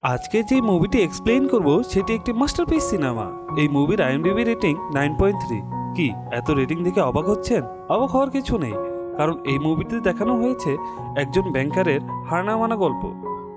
আজকে যে মুভিটি এক্সপ্লেইন করব সেটি একটি মাস্টারপিস সিনেমা। এই মুভির আইএমডিবি রেটিং 9.3। কি এত রেটিং দেখে অবাক হচ্ছেন? অবাক হওয়ার কিছু নেই, কারণ এই মুভিতে দেখানো হয়েছে একজন ব্যাংকারের হার না মানা গল্প।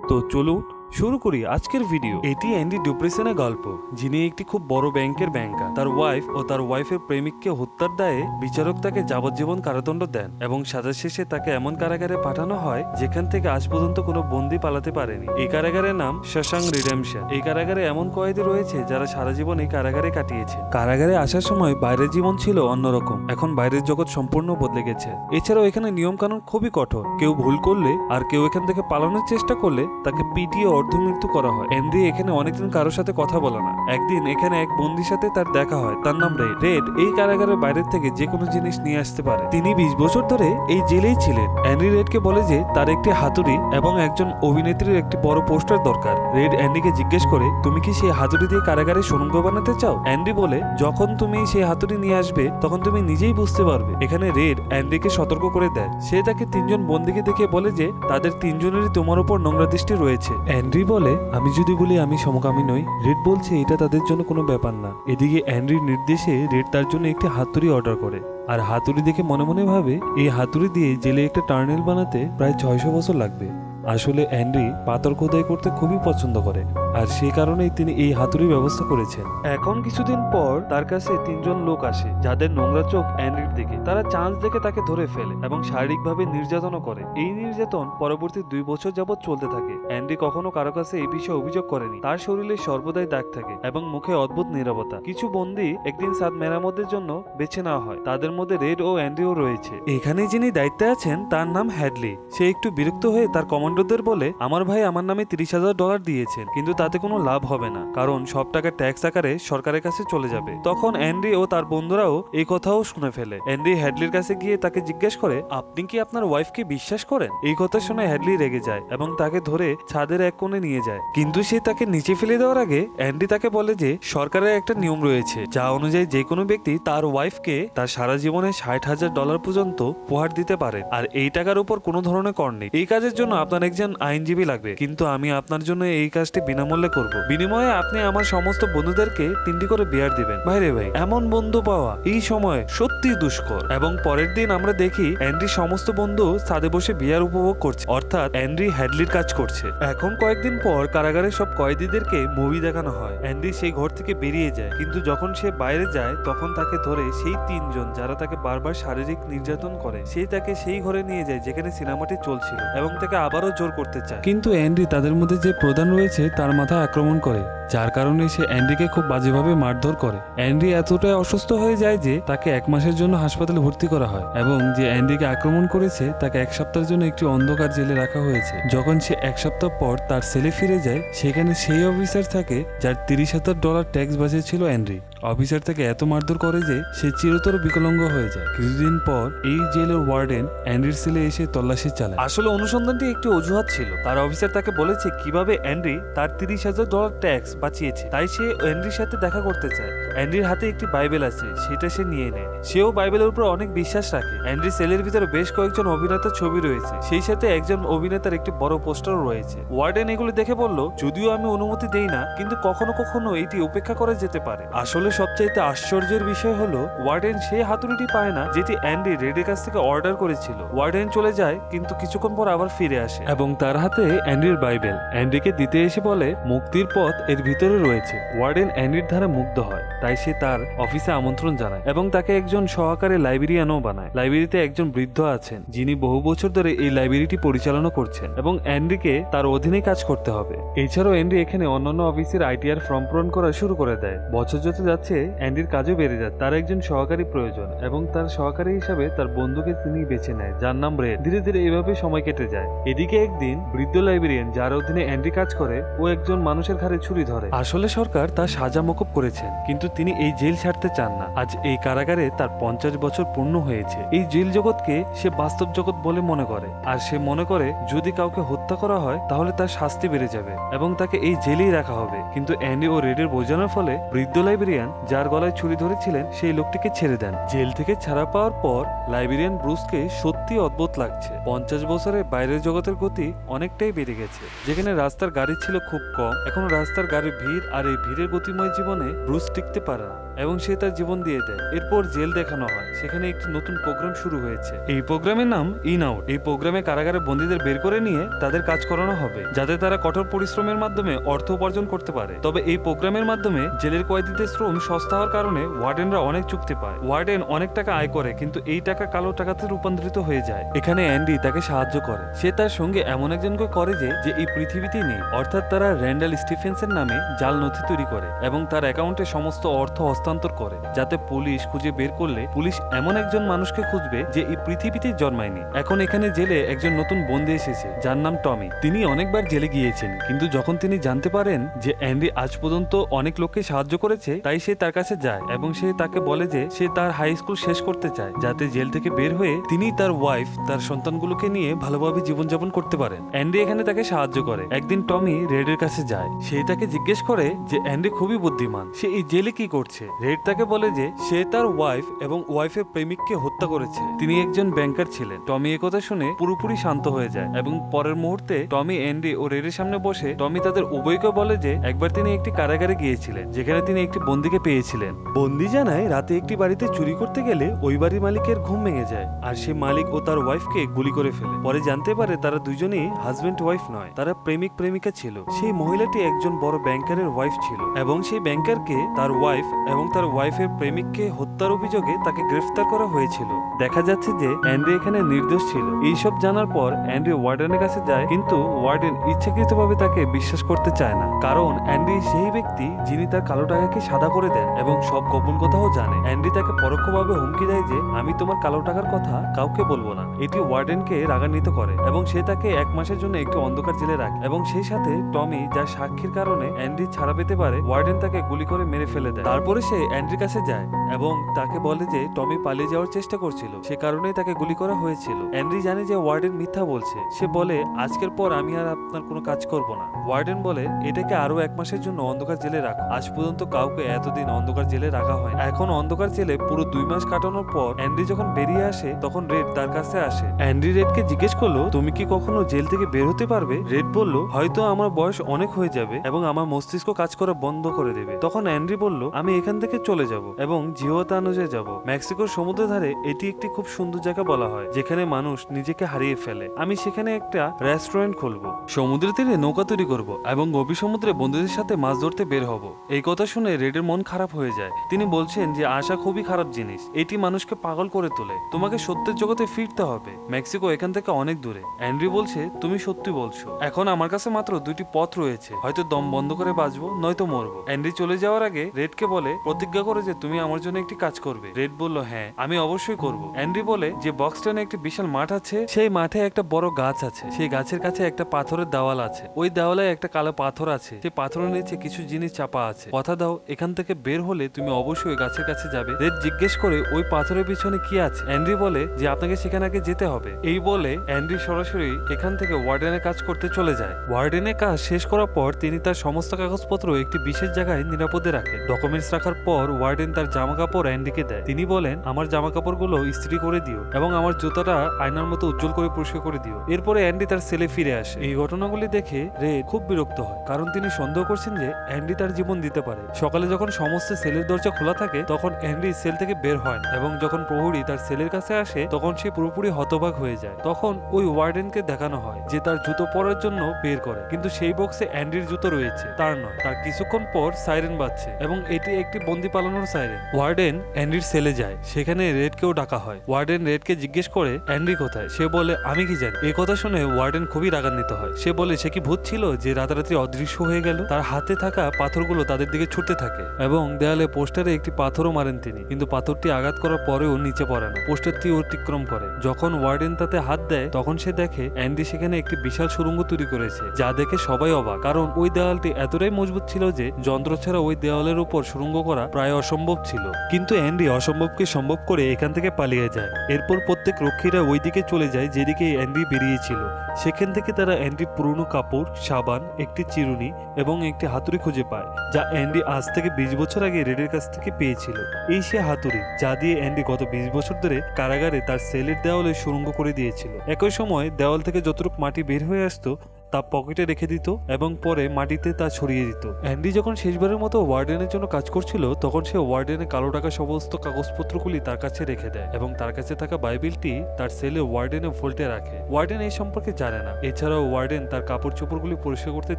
তো চলুন শুরু করি আজকের ভিডিও। এটি অ্যান্ডি ডুপ্রেসনের গল্প, যিনি একটি খুব বড় ব্যাংকের ব্যাংকার। তার ওয়াইফ ও তার ওয়াইফের প্রেমিককে হত্যার দায়ে বিচারক তাকে যাবজ্জীবন কারাদণ্ড দেন এবং সাজা শেষে তাকে এমন কারাগারে পাঠানো হয় যেখান থেকে আজ পর্যন্ত কোনো বন্দী পালাতে পারেনি। এই কারাগারের নাম শশাঙ্ক রিডেম্পশন। এই কারাগারে এমন কয়েদি রয়েছে যারা সারা জীবন এই কারাগারে কাটিয়েছে। কারাগারে আসার সময় বাইরের জীবন ছিল অন্যরকম, এখন বাইরের জগৎ সম্পূর্ণ বদলে গেছে। এছাড়াও এখানে নিয়ম কানুন খুবই কঠোর। কেউ ভুল করলে আর কেউ এখান থেকে পালানোর চেষ্টা করলে তাকে পিটিয়ে অর্ধমৃত্যু করা হয়। অ্যান্ডি এখানে অনেকদিন কারোর সাথে কথা বলে না। একদিন এখানে এক বন্দির সাথে তার দেখা হয়, তার নাম রেড। রেড এই কারাগারের বাইরের থেকে যে কোনো জিনিস নিয়ে আসতে পারে। তিনি 20 বছর ধরে এই জেলেই ছিলেন। অ্যান্ডি রেডকে বলে যে তার একটি হাতুড়ি এবং একজন অভিনেত্রীর একটি বড় পোস্টার দরকার। রেড অ্যান্ডিকে জিজ্ঞেস করে, তুমি কি সেই হাতুড়ি দিয়ে কারাগারে সুড়ঙ্গ বানাতে চাও? অ্যান্ডি বলে, যখন তুমি সেই হাতুড়ি নিয়ে আসবে তখন তুমি নিজেই বুঝতে পারবে। এখানে রেড অ্যান্ডিকে সতর্ক করে দেয়। সে তাকে 3 জন বন্দীকে দেখে বলে যে তাদের 3 জনেরই তোমার উপর নোংরা দৃষ্টি রয়েছে। অ্যান্ড্রি বলে, আমি যদি বলি আমি সমকামী নই? রেড বলছে এটা তাদের জন্য কোনো ব্যাপার না। এদিকে অ্যান্ড্রির নির্দেশে রেড তার জন্য একটি হাতুড়ি অর্ডার করে, আর হাতুড়ি দেখে মনে মনে ভাবে এই হাতুড়ি দিয়ে জেলে একটা টার্নেল বানাতে প্রায় 600 বছর লাগবে। আসলে অ্যান্ড্রি পাথর খোদাই করতে খুবই পছন্দ করে, আর সেই কারণেই তিনি এই হাতুড়ির ব্যবস্থা করেছেন। এখন কিছুদিন পর তার কাছে 3 জন লোক আসে যাদের নোংরা চোখ অ্যান্ড্রির দিকে। তারা চান্স দেখে তাকে ধরে ফেলে এবং শারীরিকভাবে নির্যাতনও করে। এই নির্যাতন পরবর্তী 2 বছর যাবৎ চলতে থাকে। অ্যান্ড্রি কখনো কারো কাছে এই বিষয়ে অভিযোগ করেনি। তার শরীরে সর্বদাই দাগ থাকে এবং মুখে অদ্ভুত নীরবতা। কিছু বন্দী একদিন সাদ মেরামতের জন্য বেছে নেওয়া হয়। তাদের মধ্যে রেড ও অ্যান্ড্রিও রয়েছে। এখানে যিনি দায়িত্বে আছেন তার নাম হ্যাডলি। সে একটু বিরক্ত হয়ে তার কমান্ডোদের বলে, আমার ভাই আমার নামে $30,000 দিয়েছেন, কিন্তু তাতে কোনো লাভ হবে না, কারণ সব টাকা ট্যাক্স আকারে সরকারের কাছে চলে যাবে। তখন অ্যান্ড্রি ও তার বন্ধুরাও এই কথাও শুনে ফেলে। অ্যান্ড্রি হ্যাডলির কাছে গিয়ে তাকে জিজ্ঞেস করে, আপনি কি আপনার ওয়াইফকে বিশ্বাস করেন? এই কথা শুনে হ্যাডলি রেগে যায় এবং তাকে ধরে ছাদের এক কোণে নিয়ে যায়। কিন্তু সে তাকে নিচে ফেলে দেওয়ার আগে অ্যান্ড্রি তাকে বলে যে সরকারের একটা নিয়ম রয়েছে যা অনুযায়ী যে কোনো ব্যক্তি তার ওয়াইফকে তার সারা জীবনে $60,000 পর্যন্ত উপহার দিতে পারে, আর এই টাকার উপর কোনো ধরনের কর নেই। এই কাজের জন্য আপনার একজন আইনজীবী লাগবে, কিন্তু আমি আপনার জন্য এই কাজটি বিনামূল্যে করব। বিনিময়ে আপনি আমার সমস্ত বন্ধুদেরকে 3টি করে বিয়ার দিবেন। ভাইরে ভাই, এমন বন্ধু পাওয়া এই সময় সত্যি দুষ্কর। এবং পরের দিন আমরা দেখি অ্যান্ড্রি সমস্ত বন্ধু ছাদে বসে বিয়ার উপভোগ করছে, অর্থাৎ অ্যান্ড্রি হ্যাডলির কাজ করছে। এখন কয়েকদিন পর কারাগারের সব কয়েদিদেরকে মুভি দেখানো হয়। অ্যান্ড্রি সেই ঘর থেকে বেরিয়ে যায়, কিন্তু যখন সে বাইরে যায় তখন তাকে ধরে সেই 3 জন যারা তাকে বারবার শারীরিক নির্যাতন করে। সেই তাকে সেই ঘরে নিয়ে যায় যেখানে সিনেমাটি চলছিল এবং তাকে আবারও জোর করতে চায়। কিন্তু অ্যান্ড্রি তাদের মধ্যে যে প্রধান রয়েছে তার মাথায় আক্রমণ করে, যার কারণে সে অ্যান্ড্রিকে খুব বাজেভাবে মারধর করে। অ্যান্ড্রি এতটাই অসুস্থ হয়ে যায় যে তাকে 1 মাসের জন্য হাসপাতালে ভর্তি করা হয় এবং যে অ্যান্ড্রিকে আক্রমণ করেছে তাকে 1 সপ্তাহের জন্য একটি অন্ধকার জেলে রাখা হয়েছে। যখন সে 1 সপ্তাহ পর তার সেলে ফিরে যায়, সেখানে সেই অফিসার থাকে যার $30,000 ট্যাক্স বাঁচিয়েছিল অ্যান্ড্রি। অফিসার তাকে এত মারধর করে যে সে চিরতর বিকলাঙ্গ হয়ে যায়। কিছুদিন পর এই জেলের ওয়ার্ডেন অ্যান্ড্রির সেলে এসে তল্লাশি চালায়। আসলে অনুসন্ধানটি একটি অজুহাত ছিল। তার অফিসার তাকে বলেছে কিভাবে অ্যান্ড্রি তার $30,000 ট্যাক্স বাঁচিয়েছে, তাই সে অ্যান্ড্রির সাথে দেখা করতে চায়। অ্যান্ড্রির হাতে একটি বাইবেল আছে, সেটা সে নিয়ে নেয়। সেও বাইবেলের উপর অনেক বিশ্বাস রাখে। অ্যান্ড্রির সেলের ভিতরে বেশ কয়েকজন অভিনেতার ছবি রয়েছে, সেই সাথে একজন অভিনেতার একটি বড় পোস্টারও রয়েছে। ওয়ার্ডেন এগুলো দেখে বলল, যদিও আমি অনুমতি দেই না, কিন্তু কখনো কখনো এটি উপেক্ষা করা যেতে পারে। আসলে সবচাইতে আশ্চর্যের বিষয় হলো ওয়ার্ডেন সেই হাতুড়িটি পায় না যেটি অ্যান্ডি রেডের কাছ থেকে অর্ডার করেছিল। ওয়ার্ডেন চলে যায়, কিন্তু কিছুক্ষণ পর আবার ফিরে আসে এবং তার হাতে অ্যান্ডির বাইবেল। অ্যান্ডিকে দিতে এসে বলে, মুক্তির পথ এর ভিতরে রয়েছে। ওয়ার্ডেন অ্যান্ডির ধারা মুগ্ধ হয়, তাই সে তার অফিসে আমন্ত্রণ জানায় এবং তাকে একজন সহকারী লাইব্রেরিয়ানও বানায়। লাইব্রেরিতে একজন বৃদ্ধ আছেন যিনি বহু বছর ধরে এই লাইব্রেরিটি পরিচালনা করছেন এবং অ্যান্ডিকে তার অধীনে কাজ করতে হবে। এছাড়াও অ্যান্ডি এখানে অন্যান্য অফিসের আইটিআর ফর্ম পূরণ করা শুরু করে দেয়। বছর যত যাচ্ছে অ্যান্ডির কাজও বেড়ে যায়। তার একজন সহকারী প্রয়োজন এবং তার সহকারী হিসাবে তার বন্ধুকে তিনি বেছে নেয়, যার নাম রেড। ধীরে ধীরে এভাবে সময় কেটে যায়। এদিকে একদিন বৃদ্ধ লাইব্রেরিয়ান যার অধীনে অ্যান্ডি কাজ করে, ও একজন মানুষের ঘাড়ে ছুরি ধরে। করে। আসলে সরকার তার সাজা মকুব করেছেন, কিন্তু তিনি এই জেল ছাড়তে চান না। আজ এই কারাগারে তার 50 বছর পূর্ণ হয়েছে। এই জেল জগৎকে সে বাস্তব জগৎ বলে মনে করে, আর সে মনে করে যদি কাউকে হত্যা করা হয় তাহলে তার শাস্তি বেড়ে যাবে এবং তাকে এই জেলেই রাখা হবে। কিন্তু অ্যান্ডি ও রেডের বোঝানোর ফলে বৃদ্ধ লাইব্রেরিয়ান যার গলায় ছুরি ধরেছিলেন সেই লোকটিকে ছেড়ে দেন। জেল থেকে ছাড়া পাওয়ার পর লাইব্রেরিয়ান ব্রুসকে সত্যি অদ্ভুত লাগছে। 50 বছরে বাইরের জগতের গতি অনেকটাই বেড়ে গেছে। যেখানে রাস্তার গাড়ি ছিল খুব কম, এখন রাস্তার গাড়ির ভিড়, আর এই ভিড়ের গতিময় জীবনে ব্রুস টিকতে পারে না এবং সে তার জীবন দিয়ে দেয়। এরপর জেল দেখানো হয়, সেখানে একটি নতুন প্রোগ্রাম শুরু হয়েছে। এই প্রোগ্রামের নাম ইন আউট। এই প্রোগ্রামে কারাগারে বন্দীদের বের করে নিয়ে তাদের কাজ করানো হবে, যাতে তারা কঠোর পরিশ্রমের মাধ্যমে অর্থ উপার্জন করতে পারে। তবে এই প্রোগ্রামের মাধ্যমে জেলের কয়েদিদের শ্রম সস্তা হওয়ার কারণে ওয়ার্ডেনরা অনেক চুক্তি পায়। ওয়ার্ডেন অনেক টাকা আয় করে, কিন্তু এই টাকা কালো টাকাতে রূপান্তরিত হয়ে যায়। এখানে অ্যান্ডি তাকে সাহায্য করে। সে তার সঙ্গে এমন একজনকে করে যে এই পৃথিবীতেই নেই, অর্থাৎ তারা র্যান্ডাল স্টিফেন্সের নামে জাল নথি তৈরি করে এবং তার অ্যাকাউন্টে সমস্ত অর্থ হস্তান্তর করে, যাতে পুলিশ খুঁজে বের করলে পুলিশ এমন একজন মানুষকে খুঁজবে যে এই পৃথিবীতেই জন্মায়নি। এখন এখানে জেলে একজন নতুন বন্দী এসেছে যার নাম টমি। তিনি অনেকবার জেলে গিয়েছেন, কিন্তু যখন তিনি জানতে পারেন যে অ্যান্ডি আজ পর্যন্ত অনেক লোককে সাহায্য করেছে, তাই সে তার কাছে যায় এবং সে তাকে বলে যে সে তার হাই স্কুল শেষ করতে চায়, যাতে জেল থেকে বের হয়ে তিনি তার ওয়াইফ, তার সন্তানগুলোকে নিয়ে ভালোভাবে জীবনযাপন করতে পারেন। অ্যান্ডি এখানে তাকে সাহায্য করে। একদিন টমি রেডের কাছে যায়। সে তাকে জিজ্ঞেস করে যে অ্যান্ডি খুবই বুদ্ধিমান, সে এই জেলে কি করছে। রেড তাকে বলে যে সে তার ওয়াইফ এবং ওয়াইফের প্রেমিককে হত্যা করেছে। তিনি একজন ব্যাংকার ছিলেন। টমি একথা শুনে পুরোপুরি শান্ত হয়ে যায় এবং পরের মুহূর্তে টমি অ্যান্ডি ও রেডের সামনে বসে টমি তাদের উভয়কে বলে যে একবার তিনি একটি কারাগারে গিয়েছিলেন, যেখানে তিনি একটি বন্দীকে পেয়েছিলেন। বন্দী জানায় রাতে একটি বাড়িতে চুরি করতে গেলে ওই বাড়ির মালিকের ঘুম ভেঙে যায়, আর সে মালিক ও তার ওয়াইফকে গুলি করে ফেলে। পরে জানতে পারে তারা দুজনেই হাজবেন্ড ওয়াইফ নয়, তারা প্রেমিক প্রেমিকা ছিল। সেই মহিলাটি একজন বড় ব্যাংকারের ওয়াইফ ছিল এবং সেই ব্যাংকারকে তার ওয়াইফ এবং তার ওয়াইফের প্রেমিককে হত্যার অভিযোগে তাকে গ্রেফতার করা হয়েছিল। দেখা যাচ্ছে যে অ্যান্ডি এখানে নির্দোষ ছিল। এইসব জানার পর অ্যান্ডি ওয়ার্ডেনের কাছে যায়, কিন্তু ওয়ার্ডেন ইচ্ছাকৃতভাবে তাকে বিশ্বাস করতে চায় না, কারণ অ্যান্ডি সেই ব্যক্তি যিনি তার কালো টাকাকে সাদা করে দেন এবং সব গোপন কথাও জানে। অ্যান্ডি তাকে পরোক্ষভাবে হুমকি দেয় যে আমি তোমার কালো টাকার কথা কাউকে বলবো না। এটি ওয়ার্ডেনকে রাগান্বিত করে এবং সে তাকে 1 মাসের জন্য একটি অন্ধকার জেলে রাখে এবং সেই সাথে টমি, যার সাক্ষীর কারণে অ্যান্ডি ছাড়া পেতে পারে, ওয়ার্ডেন তাকে গুলি করে মেরে ফেলে দেয়। তারপরে সে অ্যান্ডির কাছে যায় এবং তাকে বলে যে টমি পালিয়ে যাওয়ার চেষ্টা করছিল, সে কারণেই তাকে গুলি করা হয়েছিল। অ্যান্ডি জানে যে ওয়ার্ডেন মিথ্যা বলছে। সে বলে আজকের পর আমি আর আপনার কোনো কাজ করব না। ওয়ার্ডেন বলে এটাকে আরো 1 মাসের জন্য অন্ধকার জেলে রাখো। আজ পর্যন্ত কাউকে এতদিন অন্ধকার জেলে রাখা হয়। এখন অন্ধকার জেলে পুরো 2 মাস কাটানোর পর অ্যান্ডি যখন বেরিয়ে আসে, তখন রেড তার কাছে আসে। অ্যান্ডি রেডকে জিজ্ঞেস করলো তুমি কি কখনো জেল থেকে বের হতে পারবে। রেড বলল হয়তো আমার বয়স অনেক হয়ে যাবে এবং আমার মস্তিষ্ক কাজ করা বন্ধ করে দেবে। তখন অ্যান্ডি বলল আমি এখান থেকে চলে যাব এবং জিওতানুজে যাব। মেক্সিকোর সমুদ্র ধারে এটি একটি খুব সুন্দর জায়গা বলা হয়, যেখানে মানুষ নিজেকে হারিয়ে ফেলে। আমি সেখানে একটা রেস্টুরেন্ট খুলবো, সমুদ্র তীরে নৌকা তৈরি করব এবং গভীর সমুদ্রে বন্ধুদের সাথে মাছ ধরতে বের হব। এই কথা শুনে রেডের মন খারাপ হয়ে যায়। তিনি বলছেন যে আশা খুবই খারাপ জিনিস, এটি মানুষকে পাগল করে তোলে। তোমাকে সত্যের জগতে ফিরতে হবে। মেক্সিকো এখান থেকে অনেক দূরে। অ্যান্ড্রি বলছে তুমি সত্যি বলছো। এখন আমার কাছে মাত্র 2টি পথ রয়েছে, হয়তো দম বন্ধ করে বাঁচবো, নয়তো মরবো। অ্যান্ড্রি চলে যাওয়ার আগে রেডকে বলে প্রতিজ্ঞা করে যে তুমি আমার জন্য একটি কাজ করবে। রেড বলল হ্যাঁ, আমি অবশ্যই করব। অ্যান্ড্রি বলে যে বক্সটনে একটি বিশাল মাঠ আছে, সেই মাঠে একটা বড় গাছ আছে, সেই গাছের কাছে একটা পাথরের দেওয়াল আছে, ওই দেওয়ালে একটা কালো পাথর আছে, সেই পাথরের নিচে কিছু জিনিস চাপা আছে। কথা দাও এখান থেকে বের হলে তুমি অবশ্যই গাছের কাছে যাবে। রেড জিজ্ঞেস করে ওই পাথরের পিছনে কি আছে। অ্যান্ড্রি বলে যে আপনাকে সেখানে আগে যেতে হবে। এই বলে অ্যান্ড্রি সরাসরি এখান থেকে ওয়ার্ডেনের কাজ করতে চলে যায়। ওয়ার্ডেনের কাজ শেষ করার পর তিনি তার সমস্ত কাগজপত্র একটি বিশেষ জায়গায় নিরাপদে রাখেন। ডকুমেন্টস রাখার পর ওয়ার্ডেন তার জামা কাপড় অ্যান্ডিকে দেয়। তিনি বলেন আমার জামা কাপড়গুলো ইস্ত্রি করে দিও এবং আমার জুতাটা আয়নার মতো উজ্জ্বল করে পরিষ্কার করে দিও। এরপরে অ্যান্ডি তার সেলে ফিরে আসে। এই ঘটনাগুলি দেখে রে খুব বিরক্ত হয়, কারণ তিনি সন্দেহ করছেন যে অ্যান্ডি তার জীবন দিতে পারে। সকালে যখন সমস্ত সেলের দরজা খোলা থাকে, তখন অ্যান্ডি সেল থেকে বের হয় না এবং যখন প্রহরী তার সেলের কাছে আসে, তখন সে পুরোপুরি হতবাক হয়ে যায়। তখন ওই ওয়ার্ডেনকে দেখানো হয় যে তার জুতো পরার জন্য বের করে, কিন্তু সেই বক্সে অ্যান্ডির জুতো রয়েছে, তার নয়। তার কিছুক্ষণ পর সাইরেন বাজছে এবং এটি একটি বন্দি পালানোর সাইরেন। ওয়ার্ডেন অ্যান্ডির সেলে যায়, সেখানে রেডকেও ডাকা হয়। ওয়ার্ডেন রেডকে জিজ্ঞেস করে অ্যান্ডি কোথায়। সে বলে আমি কি জানি। এই কথা শুনে ওয়ার্ডেন খুবই রাগান্বিত হয়। সে বলে সে কি ভূত ছিল যে রাতারাতি অদৃশ্য হয়ে গেল। তার হাতে থাকা পাথরগুলো তাদের দিকে ছুটতে থাকে এবং দেয়ালে পোস্টারে একটি পাথরও মারেন তিনি, কিন্তু পাথরটি আঘাত করার পরেও নিচে পড়ে না, পোস্টারটি অতিক্রম করে। যখন ওয়ার্ডেন তাতে হাত দেয় তখন সে দেখে অ্যান্ডি সেখানে একটি বিশাল সুড়ঙ্গ তৈরি করেছে, যা দেখে সবাই অবাক, কারণ ওই দেওয়ালটি এতটাই মজবুত ছিল যে যন্ত্র ছাড়া ওই দেওয়ালের উপর সুড়ঙ্গ করা প্রায় অসম্ভব ছিল। কিন্তু অ্যান্ডি অসম্ভবকে সম্ভব করে এখান থেকে পালিয়ে যায়। এরপর প্রত্যেক রক্ষীরা ওই দিকে চলে যায় যেদিকে অ্যান্ডি বেরিয়েছিল। সেখান থেকে তারা অ্যান্ডির পুরনো কাপড়, সাবান, একটি চিরুনি এবং একটি হাতুড়ি খুঁজে পায়, যা অ্যান্ডি আজ থেকে 20 বছর আগে রেডের কাছ থেকে পেয়েছিল। এই সে হাতুড়ি যা দিয়ে অ্যান্ডি গত 20 বছর ধরে কারাগারে তার সেলের দেওয়ালে সুড়ঙ্গ করে দিয়েছিল। একই সময় দেওয়াল থেকে যতটুকু মাটি বের হয়ে আসতো তা পকেটে রেখে দিত এবং পরে মাটিতে তা ছড়িয়ে দিত। অ্যান্ডি যখন শেষবারের মতো ওয়ার্ডেনের জন্য কাজ করছিল তখন সে ওয়ার্ডেনের কালো টাকা সমস্ত কাগজপত্রগুলি তার কাছে রেখে দেয় এবং তার কাছে থাকা বাইবেলটি তার সেলে ওয়ার্ডেনে ভোল্টে রাখে। ওয়ার্ডেন এই সম্পর্কে জানে না। এছাড়াও ওয়ার্ডেন তার কাপড় চোপড়গুলি পরিষ্কার করতে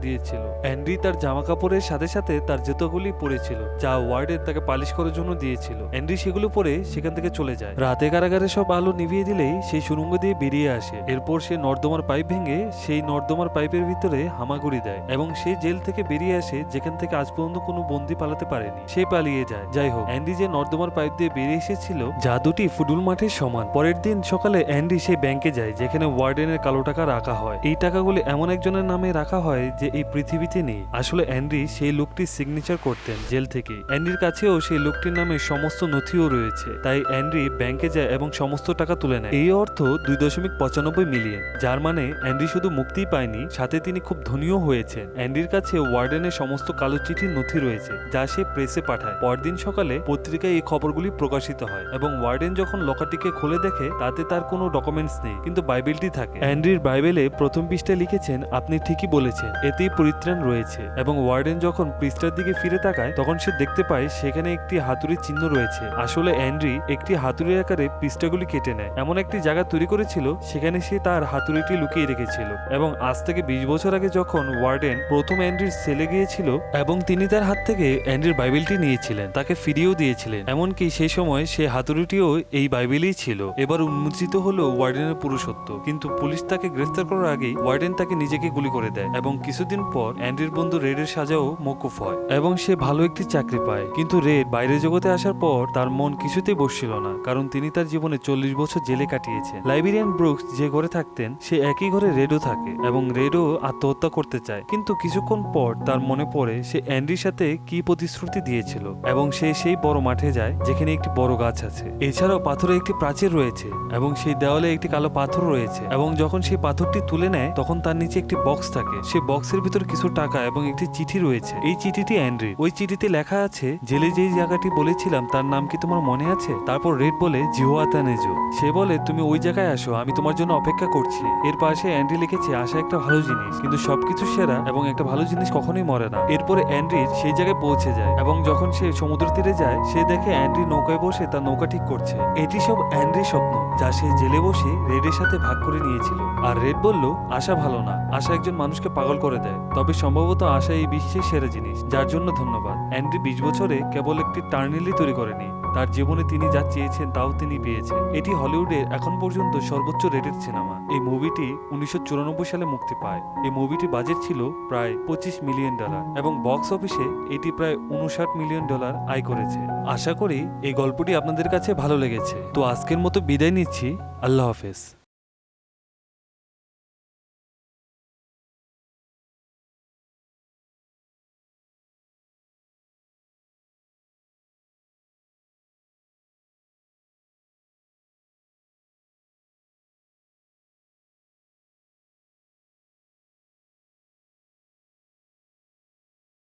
দিয়েছিল। অ্যান্ডি তার জামা কাপড়ের সাথে সাথে তার জুতোগুলি পরেছিল, যা ওয়ার্ডেন তাকে পালিশ করার জন্য দিয়েছিল। অ্যান্ডি সেগুলো পরে সেখান থেকে চলে যায়। রাতে কারাগারে সব আলো নিভিয়ে দিলেই সেই সুড়ঙ্গ দিয়ে বেরিয়ে আসে। এরপর সে নর্দমার পাইপ ভেঙে সেই নর্দমার পাইপের ভিতরে হামাগুড়ি দেয় এবং সেই জেল থেকে বেরিয়ে আসে যেখান থেকে আজ পর্যন্ত কোনো বন্দী পালাতে পারেনি। সে পালিয়ে যায়। যাই হোক, অ্যান্ডি যে নর্দমার পাইপ দিয়ে বেরিয়ে এসেছিল যা দুটি ফুটবল মাঠের সমান। পরের দিন সকালে অ্যান্ডি সেই ব্যাংকে যায় যেখানে ওয়ার্ডেনের কালো টাকা রাখা হয়। এই টাকাগুলি এমন একজনের নামে রাখা হয় যে এই পৃথিবীতে নেই। আসলে অ্যান্ডি সেই লোকটির সিগনেচার করতেন জেল থেকে। অ্যান্ডির কাছেও সেই লোকটির নামে সমস্ত নথিও রয়েছে। তাই অ্যান্ডি ব্যাংকে যায় এবং সমস্ত টাকা তুলে নেয়। এই অর্থ 2.95 মিলিয়ন, যার মানে অ্যান্ডি শুধু মুক্তিই পায়নি, সাথে তিনি খুব ধনীও হয়েছেন। অ্যান্ডির কাছে ওয়ার্ডেনের সমস্ত কালো চিঠির নথি রয়েছে যা সে প্রেসে পাঠায়। পরদিন সকালে পত্রিকায় এই খবরগুলি প্রকাশিত হয় এবং ওয়ার্ডেন যখন লকারটিকে খুলে দেখে তাতে তার কোনো ডকুমেন্টস নেই, কিন্তু বাইবেলটি থাকে। অ্যান্ডির বাইবেলে প্রথম পৃষ্ঠায় লিখেছেন আপনি ঠিকই বলেছেন, এতেই পরিত্রাণ রয়েছে। এবং ওয়ার্ডেন যখন পৃষ্ঠার দিকে ফিরে তাকায় তখন সে দেখতে পায় সেখানে একটি হাতুড়ির চিহ্ন রয়েছে। আসলে অ্যান্ড্রি একটি হাতুড়ির আকারে পৃষ্ঠাগুলি কেটে নেয়, এমন একটি জায়গা তৈরি করেছিল সেখানে সে তার হাতুড়িটি লুকিয়ে রেখেছিল। এবং আজ থেকে 20 বছর আগে যখন ওয়ার্ডেন প্রথম অ্যান্ড্রির সেলে গিয়েছিল এবং তিনি তার হাত থেকে অ্যান্ড্রির বাইবেলটি নিয়েছিলেন, তাকে ফিরিয়েও দিয়েছিলেন। এমনকি সেই সময় সে হাতুড়িটিও এই বাইবেলেই ছিল। এবার উন্মোচিত হলো ওয়ার্ডেনের পুরুষত্ব, কিন্তু পুলিশ তাকে গ্রেফতার করার আগেই ওয়ার্ডেন তাকে নিজেকে গুলি করে দেয় এবং কিছুদিন পর অ্যান্ড্রির বন্ধু রেডের সাজাও মওকুফ হয় এবং সে ভালো একটি চাকরি পায়। কিন্তু রেড বাইরের জগতে আসার পর তার মন কিছুতেই বসছিল না, কারণ তিনি তার জীবনে 40 বছর জেলে কাটিয়েছেন। লাইবেরিয়ান ব্রুকস যে ঘরে থাকতেন সে একই ঘরে রেডও থাকে এবং রেডও আত্মহত্যা করতে চায়। কিন্তু কিছুক্ষণ পর তার মনে পড়ে সে অ্যান্ডির সাথে কি প্রতিশ্রুতি দিয়েছিল এবং সে সেই বড় মাঠে যায় যেখানে একটি বড় গাছ আছে। এছাড়াও পাথরে একটি প্রাচীর রয়েছে এবং সেই দেওয়ালে একটি কালো পাথর রয়েছে এবং যখন সেই পাথরটি তুলে নেয় তখন তার নিচে একটি বক্স থাকে। সেই বক্সের ভিতর কিছু টাকা এবং একটি চিঠি রয়েছে। এই চিঠিটি অ্যান্ড্রির। ওই চিঠিতে লেখা আছে জেলে যেই জায়গাটি বলেছিলাম তার নাম কি তোমার মনে আছে? তারপর রেড বলে জিহোয়াতানেজো। সে বলে তুমি ওই জায়গায় আসো, আমি তোমার জন্য অপেক্ষা করছি। এর পাশে অ্যান্ড্রি লিখেছে আশা একটা ভালো জিনিস, কিন্তু সবকিছু সেরা এবং একটা ভালো জিনিস কখনোই মরে না। এরপরে অ্যান্ড্রির সেই জায়গায় পৌঁছে যায় এবং যখন সে সমুদ্র তীরে যায় সে দেখে অ্যান্ড্রি নৌকায় বসে তার নৌকা ঠিক করছে। এটি সব অ্যান্ড্রির স্বপ্ন যা সে জেলে বসে রেডের সাথে ভাগ করে নিয়েছিল। আর রেড বলল আশা ভালো না, আশা একজন মানুষকে পাগল করে দেয়, তবে সম্ভবত আশা এই বিশ্বের সেরা জিনিস, যার জন্য ধন্যবাদ। অ্যান্ড্রি 20 বছরে কেবল একটি টার্নেলি তৈরি করেনি, তার জীবনে তিনি যা চেয়েছেন তাও তিনি পেয়েছেন। এটি হলিউডের এখন পর্যন্ত সর্বোচ্চ রেটেড সিনেমা। এই মুভিটি 1994 সালে মুক্তি পায়। এই মুভিটি বাজেট ছিল প্রায় $25 মিলিয়ন এবং বক্স অফিসে এটি প্রায় $59 মিলিয়ন আয় করেছে। আশা করি এই গল্পটি আপনাদের কাছে ভালো লেগেছে। তো আজকের মতো বিদায় নিচ্ছি, আল্লাহ হাফেজ।